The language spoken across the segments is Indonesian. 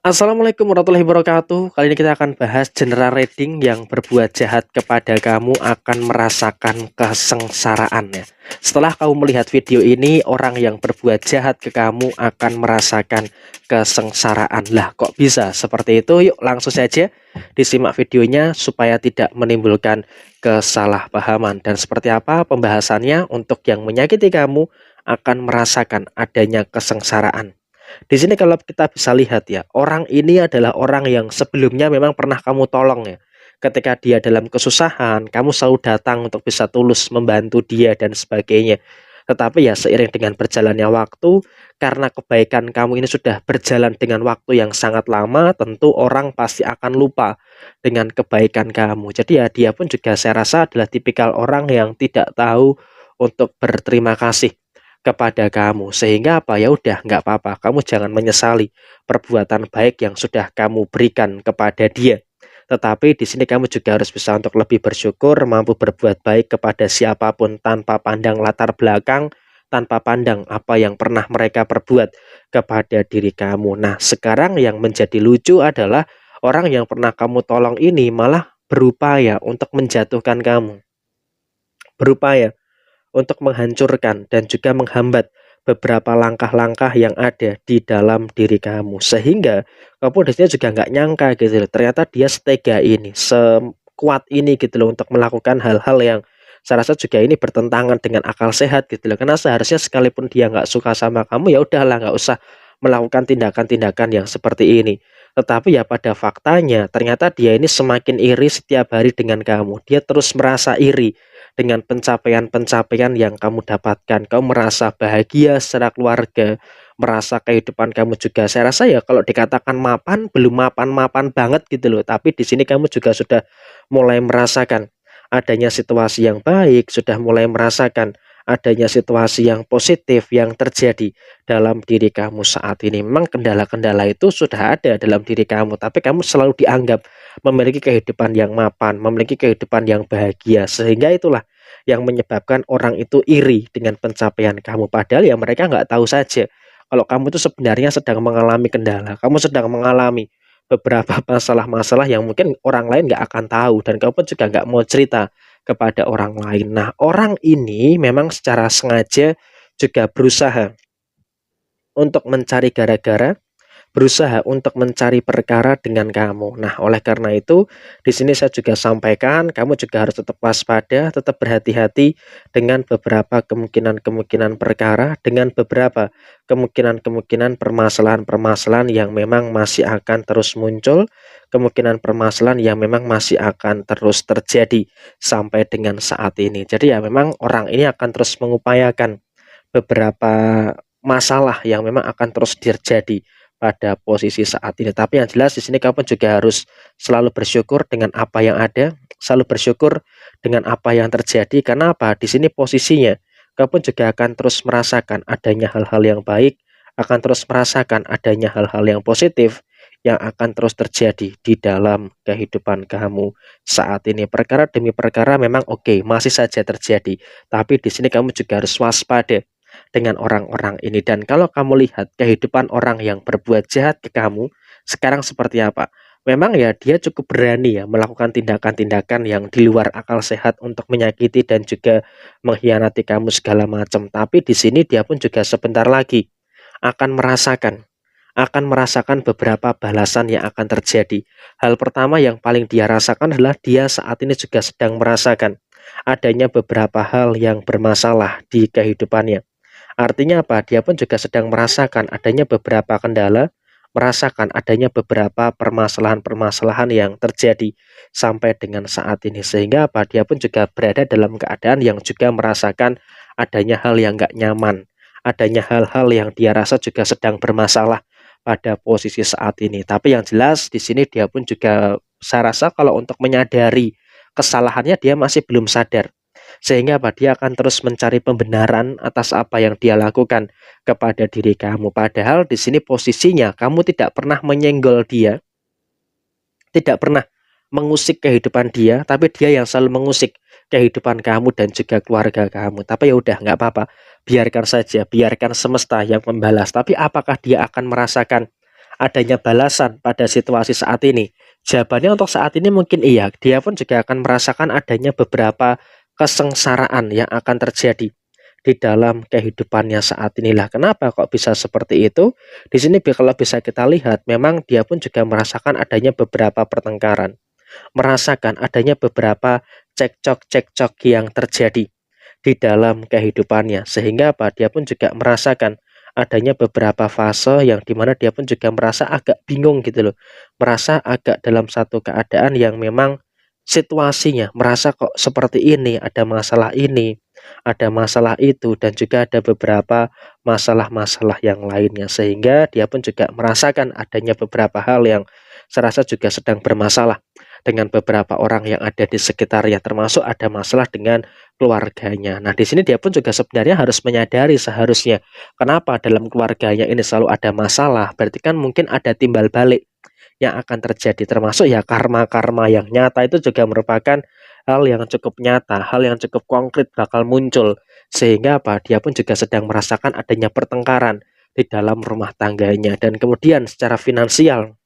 Assalamualaikum warahmatullahi wabarakatuh. Kali ini kita akan bahas general reading yang berbuat jahat kepada kamu akan merasakan kesengsaraan ya. Setelah kamu melihat video ini, orang yang berbuat jahat ke kamu akan merasakan kesengsaraan. Lah, kok bisa seperti itu? Yuk langsung saja disimak videonya supaya tidak menimbulkan kesalahpahaman. Dan seperti apa pembahasannya untuk yang menyakiti kamu akan merasakan adanya kesengsaraan. Di sini kalau kita bisa lihat ya, orang ini adalah orang yang sebelumnya memang pernah kamu tolong ya. Ketika dia dalam kesusahan, kamu selalu datang untuk bisa tulus membantu dia dan sebagainya. Tetapi ya seiring dengan berjalannya waktu, karena kebaikan kamu ini sudah berjalan dengan waktu yang sangat lama, tentu orang pasti akan lupa dengan kebaikan kamu. Jadi ya dia pun juga saya rasa adalah tipikal orang yang tidak tahu untuk berterima kasih kepada kamu, sehingga apa, ya udah nggak apa-apa, kamu jangan menyesali perbuatan baik yang sudah kamu berikan kepada dia. Tetapi di sini kamu juga harus bisa untuk lebih bersyukur, mampu berbuat baik kepada siapapun tanpa pandang latar belakang, tanpa pandang apa yang pernah mereka perbuat kepada diri kamu. Nah, sekarang yang menjadi lucu adalah orang yang pernah kamu tolong ini malah berupaya untuk menjatuhkan kamu, berupaya untuk menghancurkan dan juga menghambat beberapa langkah-langkah yang ada di dalam diri kamu, sehingga kamu di sini juga nggak nyangka gitu loh, ternyata dia setega ini, sekuat ini gitu loh untuk melakukan hal-hal yang saya rasa juga ini bertentangan dengan akal sehat gitu loh, karena seharusnya sekalipun dia nggak suka sama kamu, ya udahlah nggak usah melakukan tindakan-tindakan yang seperti ini. Tetapi ya pada faktanya ternyata dia ini semakin iri setiap hari dengan kamu, dia terus merasa iri dengan pencapaian-pencapaian yang kamu dapatkan. Kamu merasa bahagia secara keluarga, merasa kehidupan kamu juga saya rasa ya kalau dikatakan mapan, belum mapan-mapan banget gitu loh. Tapi di sini kamu juga sudah mulai merasakan adanya situasi yang baik, sudah mulai merasakan adanya situasi yang positif yang terjadi dalam diri kamu saat ini. Memang kendala-kendala itu sudah ada dalam diri kamu, tapi kamu selalu dianggap memiliki kehidupan yang mapan, memiliki kehidupan yang bahagia, sehingga itulah yang menyebabkan orang itu iri dengan pencapaian kamu. Padahal ya mereka nggak tahu saja kalau kamu itu sebenarnya sedang mengalami kendala, kamu sedang mengalami beberapa masalah-masalah yang mungkin orang lain nggak akan tahu, dan kamu pun juga nggak mau cerita kepada orang lain. Nah, orang ini memang secara sengaja juga berusaha untuk mencari gara-gara, berusaha untuk mencari perkara dengan kamu. Nah, oleh karena itu, di sini saya juga sampaikan, kamu juga harus tetap waspada, tetap berhati-hati dengan beberapa kemungkinan-kemungkinan perkara, dengan beberapa kemungkinan-kemungkinan permasalahan-permasalahan yang memang masih akan terus muncul, kemungkinan permasalahan yang memang masih akan terus terjadi sampai dengan saat ini. Jadi ya memang orang ini akan terus mengupayakan beberapa masalah yang memang akan terus terjadi pada posisi saat ini. Tapi yang jelas di sini kamu juga harus selalu bersyukur dengan apa yang ada, selalu bersyukur dengan apa yang terjadi. Karena apa? Di sini posisinya kamu juga akan terus merasakan adanya hal-hal yang baik, akan terus merasakan adanya hal-hal yang positif yang akan terus terjadi di dalam kehidupan kamu saat ini. Perkara demi perkara memang oke, masih saja terjadi. Tapi di sini kamu juga harus waspada dengan orang-orang ini. Dan kalau kamu lihat kehidupan orang yang berbuat jahat ke kamu sekarang seperti apa? Memang ya dia cukup berani ya melakukan tindakan-tindakan yang di luar akal sehat untuk menyakiti dan juga mengkhianati kamu segala macam. Tapi di sini dia pun juga sebentar lagi akan merasakan beberapa balasan yang akan terjadi. Hal pertama yang paling dia rasakan adalah dia saat ini juga sedang merasakan adanya beberapa hal yang bermasalah di kehidupannya. Artinya apa? Dia pun juga sedang merasakan adanya beberapa kendala, merasakan adanya beberapa permasalahan-permasalahan yang terjadi sampai dengan saat ini. Sehingga apa? Dia pun juga berada dalam keadaan yang juga merasakan adanya hal yang nggak nyaman, adanya hal-hal yang dia rasa juga sedang bermasalah pada posisi saat ini. Tapi yang jelas di sini dia pun juga saya rasa kalau untuk menyadari kesalahannya dia masih belum sadar. Sehingga apa? Dia akan terus mencari pembenaran atas apa yang dia lakukan kepada diri kamu. Padahal di sini posisinya kamu tidak pernah menyenggol dia, tidak pernah mengusik kehidupan dia, tapi dia yang selalu mengusik kehidupan kamu dan juga keluarga kamu. Tapi ya udah nggak apa-apa, biarkan saja, biarkan semesta yang membalas. Tapi apakah dia akan merasakan adanya balasan pada situasi saat ini? Jawabannya untuk saat ini mungkin iya, dia pun juga akan merasakan adanya beberapa kesengsaraan yang akan terjadi di dalam kehidupannya saat inilah. Kenapa kok bisa seperti itu? Di sini kalau bisa kita lihat, memang dia pun juga merasakan adanya beberapa pertengkaran, merasakan adanya beberapa cekcok-cekcok yang terjadi di dalam kehidupannya. Sehingga apa? Dia pun juga merasakan adanya beberapa fase yang dimana dia pun juga merasa agak bingung gitu loh. Merasa agak dalam satu keadaan yang memang situasinya merasa kok seperti ini, ada masalah itu, dan juga ada beberapa masalah-masalah yang lainnya. Sehingga dia pun juga merasakan adanya beberapa hal yang serasa juga sedang bermasalah dengan beberapa orang yang ada di sekitarnya, termasuk ada masalah dengan keluarganya. Nah, di sini dia pun juga sebenarnya harus menyadari seharusnya kenapa dalam keluarganya ini selalu ada masalah. Berarti kan mungkin ada timbal balik yang akan terjadi, termasuk ya karma-karma yang nyata itu juga merupakan hal yang cukup nyata, hal yang cukup konkret bakal muncul. Sehingga apa? Dia pun juga sedang merasakan adanya pertengkaran di dalam rumah tangganya, dan kemudian secara finansial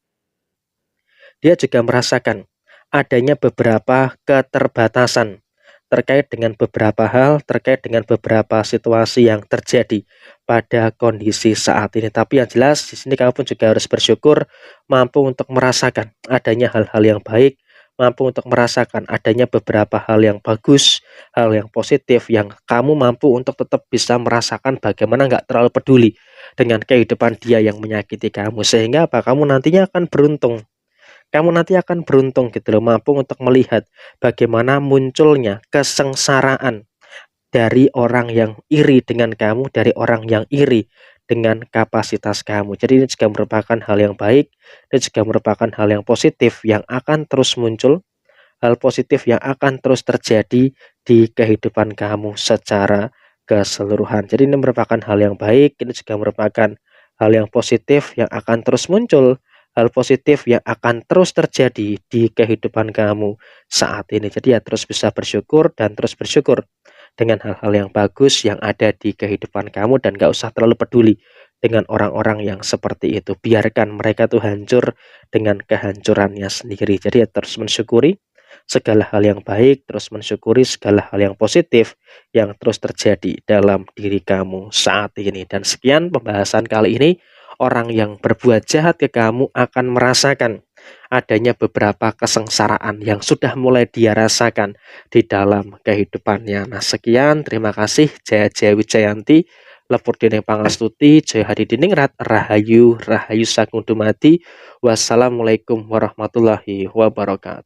dia juga merasakan adanya beberapa keterbatasan terkait dengan beberapa hal, terkait dengan beberapa situasi yang terjadi pada kondisi saat ini. Tapi yang jelas di sini kamu pun juga harus bersyukur mampu untuk merasakan adanya hal-hal yang baik, mampu untuk merasakan adanya beberapa hal yang bagus, hal yang positif yang kamu mampu untuk tetap bisa merasakan bagaimana nggak terlalu peduli dengan kehidupan dia yang menyakiti kamu. Sehingga apa? Kamu nantinya akan beruntung, kamu nanti akan beruntung gitu loh, mampu untuk melihat bagaimana munculnya kesengsaraan dari orang yang iri dengan kamu, dari orang yang iri dengan kapasitas kamu. Jadi ini juga merupakan hal yang baik, dan juga merupakan hal yang positif yang akan terus muncul, hal positif yang akan terus terjadi di kehidupan kamu secara keseluruhan. Jadi ini merupakan hal yang baik, ini juga merupakan hal yang positif yang akan terus muncul, hal positif yang akan terus terjadi di kehidupan kamu saat ini. Jadi ya terus bisa bersyukur dan terus bersyukur dengan hal-hal yang bagus yang ada di kehidupan kamu, dan gak usah terlalu peduli dengan orang-orang yang seperti itu. Biarkan mereka tuh hancur dengan kehancurannya sendiri. Jadi ya terus mensyukuri segala hal yang baik, terus mensyukuri segala hal yang positif yang terus terjadi dalam diri kamu saat ini. Dan sekian pembahasan kali ini. Orang yang berbuat jahat ke kamu akan merasakan adanya beberapa kesengsaraan yang sudah mulai dia rasakan di dalam kehidupannya. Nah, sekian, terima kasih. Jaya Jaya Wijayanti, Lepur Dene Pangastuti, Jaya Hadi Diningrat, Rahayu Rahayu Sagung Dumadi. Wassalamualaikum warahmatullahi wabarakatuh.